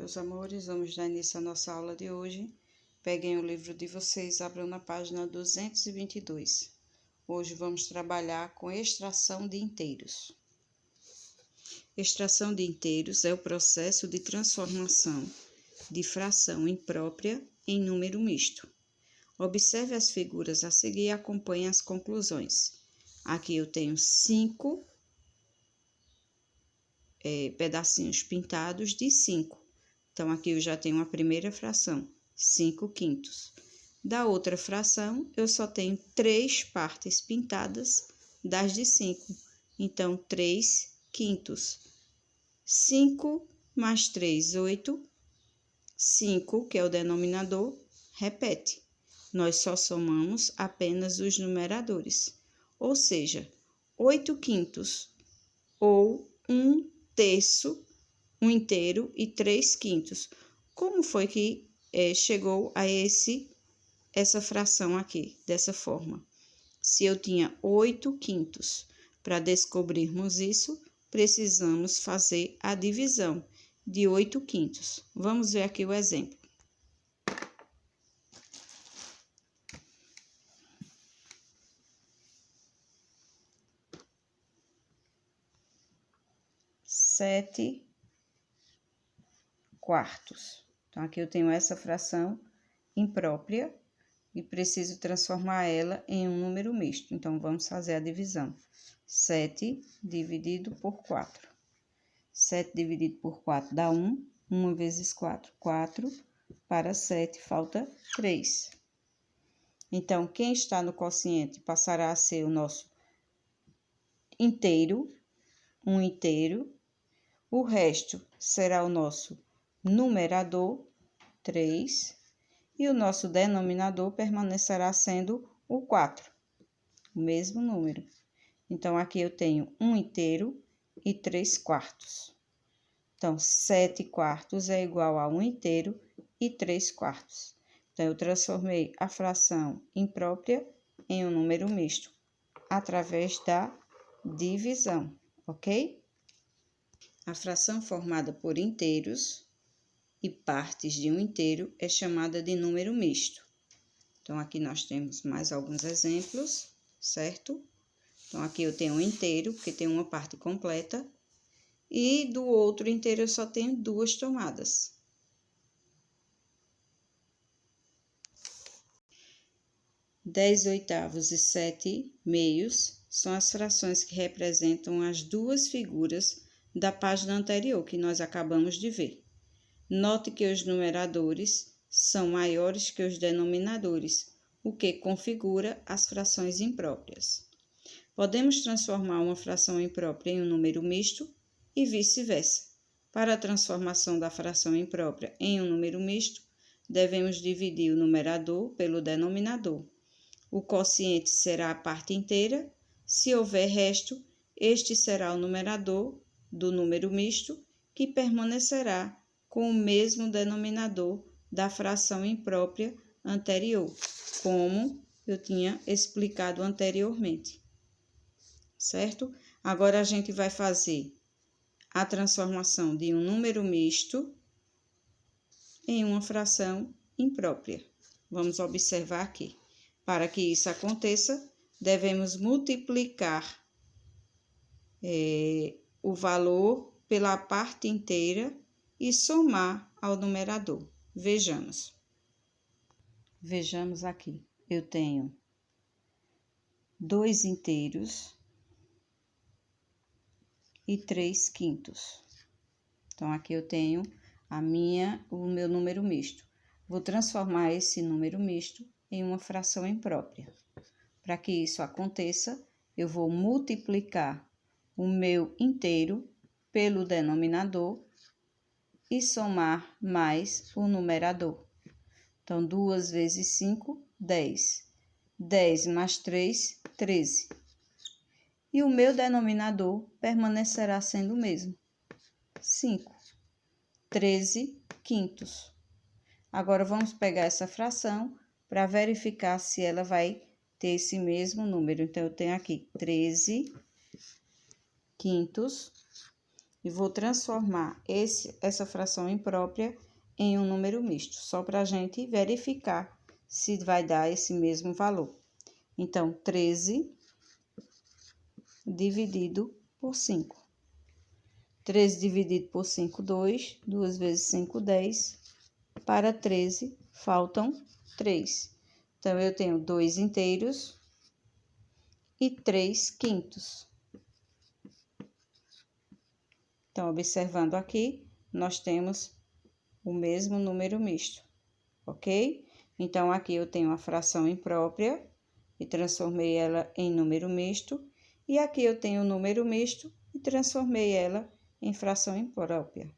meus amores, vamos dar início à nossa aula de hoje. Peguem o livro de vocês, abram na página 222. Hoje vamos trabalhar com extração de inteiros. Extração de inteiros é o processo de transformação de fração imprópria em número misto. Observe as figuras a seguir e acompanhe as conclusões. Aqui eu tenho 5 pedacinhos pintados de 5. Então, aqui eu já tenho a primeira fração, 5 quintos. Da outra fração, eu só tenho 3 partes pintadas das de 5. Então, 3 quintos. 5 mais 3, 8. 5, que é o denominador, repete. Nós só somamos apenas os numeradores. Ou seja, 8 quintos ou 1 terço, 1 inteiro e 3 quintos. Como foi que chegou a essa fração aqui, dessa forma? Se eu tinha 8 quintos, para descobrirmos isso, precisamos fazer a divisão de 8 quintos. Vamos ver aqui o exemplo. Sete quartos. Então, aqui eu tenho essa fração imprópria e preciso transformar ela em um número misto. Então, vamos fazer a divisão. 7 dividido por 4. 7 dividido por 4 dá 1. 1 vezes 4, 4. Para 7, falta 3. Então, quem está no quociente passará a ser o nosso inteiro, um inteiro. O resto será o nosso numerador, 3, e o nosso denominador permanecerá sendo o 4, o mesmo número. Então, aqui eu tenho 1 inteiro e 3 quartos. Então, 7 quartos é igual a 1 inteiro e 3 quartos. Então, eu transformei a fração imprópria em um número misto, através da divisão, ok? A fração formada por inteiros e partes de um inteiro é chamada de número misto. Então, aqui nós temos mais alguns exemplos, certo? Então, aqui eu tenho um inteiro, porque tem uma parte completa, e do outro inteiro eu só tenho 2 tomadas. Dez oitavos e 7 meios são as frações que representam as duas figuras da página anterior, que nós acabamos de ver. Note que os numeradores são maiores que os denominadores, o que configura as frações impróprias. Podemos transformar uma fração imprópria em um número misto e vice-versa. Para a transformação da fração imprópria em um número misto, devemos dividir o numerador pelo denominador. O quociente será a parte inteira. Se houver resto, este será o numerador do número misto, que permanecerá com o mesmo denominador da fração imprópria anterior, como eu tinha explicado anteriormente, certo? Agora, a gente vai fazer a transformação de um número misto em uma fração imprópria. Vamos observar aqui. Para que isso aconteça, devemos multiplicar o valor pela parte inteira e somar ao numerador. Vejamos. Vejamos aqui. Eu tenho 2 inteiros e 3 quintos. Então, aqui eu tenho o meu número misto. Vou transformar esse número misto em uma fração imprópria. Para que isso aconteça, eu vou multiplicar o meu inteiro pelo denominador e somar mais o numerador. Então, 2 vezes 5, 10. 10 mais 3, 13. E o meu denominador permanecerá sendo o mesmo, 5. 13 quintos. Agora, vamos pegar essa fração para verificar se ela vai ter esse mesmo número. Então, eu tenho aqui 13 quintos e vou transformar essa fração imprópria em um número misto, só para a gente verificar se vai dar esse mesmo valor. Então, 13 dividido por 5. 13 dividido por 5, 2. 2 vezes 5, 10. Para 13, faltam 3. Então, eu tenho 2 inteiros e 3 quintos. Então, observando aqui, nós temos o mesmo número misto, ok? Então, aqui eu tenho a fração imprópria e transformei ela em número misto. E aqui eu tenho o número misto e transformei ela em fração imprópria.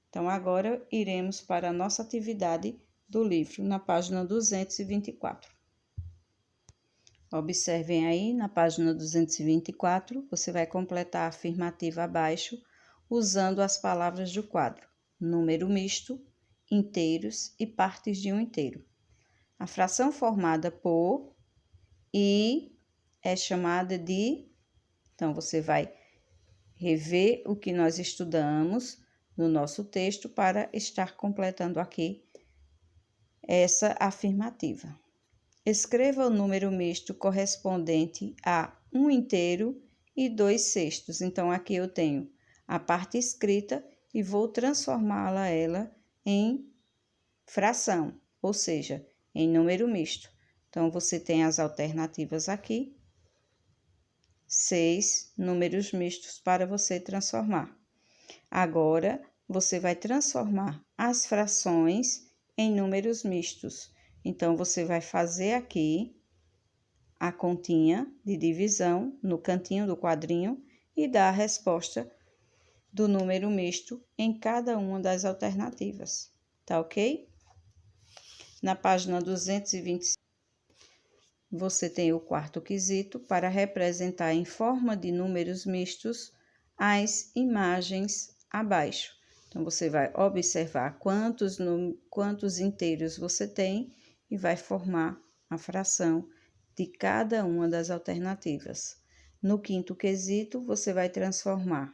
Então, agora iremos para a nossa atividade do livro, na página 224. Observem aí, na página 224, você vai completar a afirmativa abaixo, usando as palavras do quadro: número misto, inteiros e partes de um inteiro. A fração formada por e é chamada de... Então, você vai rever o que nós estudamos no nosso texto para estar completando aqui essa afirmativa. Escreva o número misto correspondente a 1 inteiro e 2 sextos. Então, aqui eu tenho a parte escrita e vou transformá-la em fração, ou seja, em número misto. Então, você tem as alternativas aqui, 6 números mistos para você transformar. Agora, você vai transformar as frações em números mistos. Então, você vai fazer aqui a continha de divisão no cantinho do quadrinho e dar a resposta do número misto em cada uma das alternativas, tá ok? Na página 225, você tem o quarto quesito para representar em forma de números mistos as imagens abaixo. Então, você vai observar quantos inteiros você tem e vai formar a fração de cada uma das alternativas. No quinto quesito, você vai transformar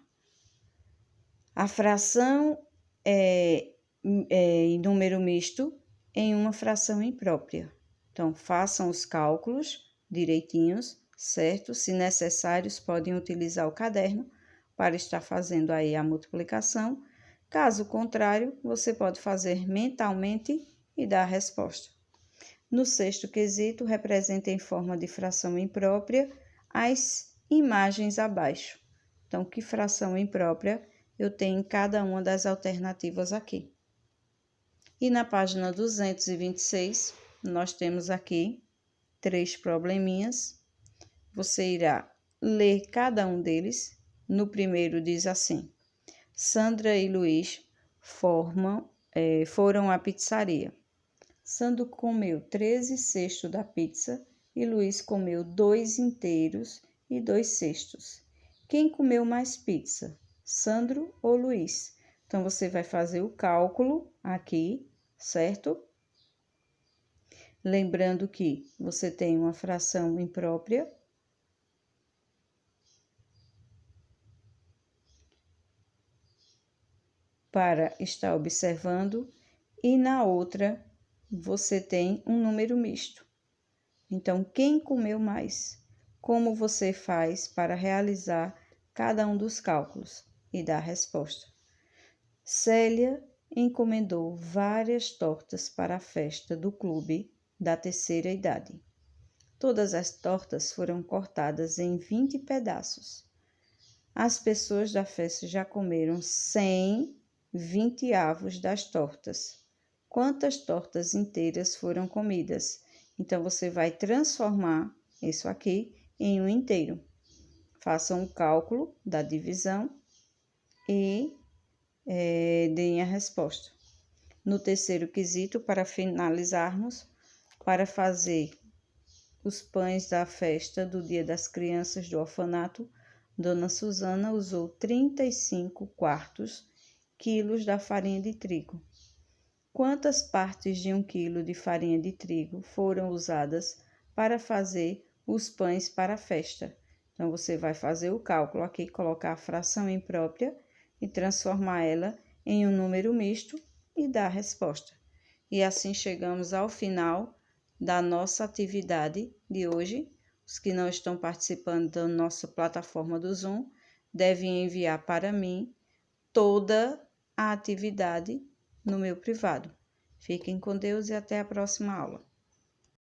a fração em número misto em uma fração imprópria. Então, façam os cálculos direitinhos, certo? Se necessários, podem utilizar o caderno para estar fazendo aí a multiplicação. Caso contrário, você pode fazer mentalmente e dar a resposta. No sexto quesito, representa em forma de fração imprópria as imagens abaixo. Então, que fração imprópria eu tenho em cada uma das alternativas aqui. E na página 226, nós temos aqui 3 probleminhas. Você irá ler cada um deles. No primeiro diz assim: Sandra e Luiz foram à pizzaria. Sandro comeu 13 cestos da pizza e Luiz comeu 2 inteiros e 2 cestos. Quem comeu mais pizza, Sandro ou Luiz? Então, você vai fazer o cálculo aqui, certo? Lembrando que você tem uma fração imprópria para estar observando e na outra você tem um número misto. Então, quem comeu mais? Como você faz para realizar cada um dos cálculos e dar a resposta? Célia encomendou várias tortas para a festa do clube da terceira idade. Todas as tortas foram cortadas em 20 pedaços. As pessoas da festa já comeram 120 avos das tortas. Quantas tortas inteiras foram comidas? Então, você vai transformar isso aqui em um inteiro. Faça um cálculo da divisão e deem a resposta. No terceiro quesito, para finalizarmos, para fazer os pães da festa do Dia das Crianças do orfanato, Dona Susana usou 35 quartos quilos da farinha de trigo. Quantas partes de 1 quilo de farinha de trigo foram usadas para fazer os pães para a festa? Então, você vai fazer o cálculo aqui, colocar a fração imprópria e transformar ela em um número misto e dar a resposta. E assim chegamos ao final da nossa atividade de hoje. Os que não estão participando da nossa plataforma do Zoom devem enviar para mim toda a atividade no meu privado. Fiquem com Deus e até a próxima aula.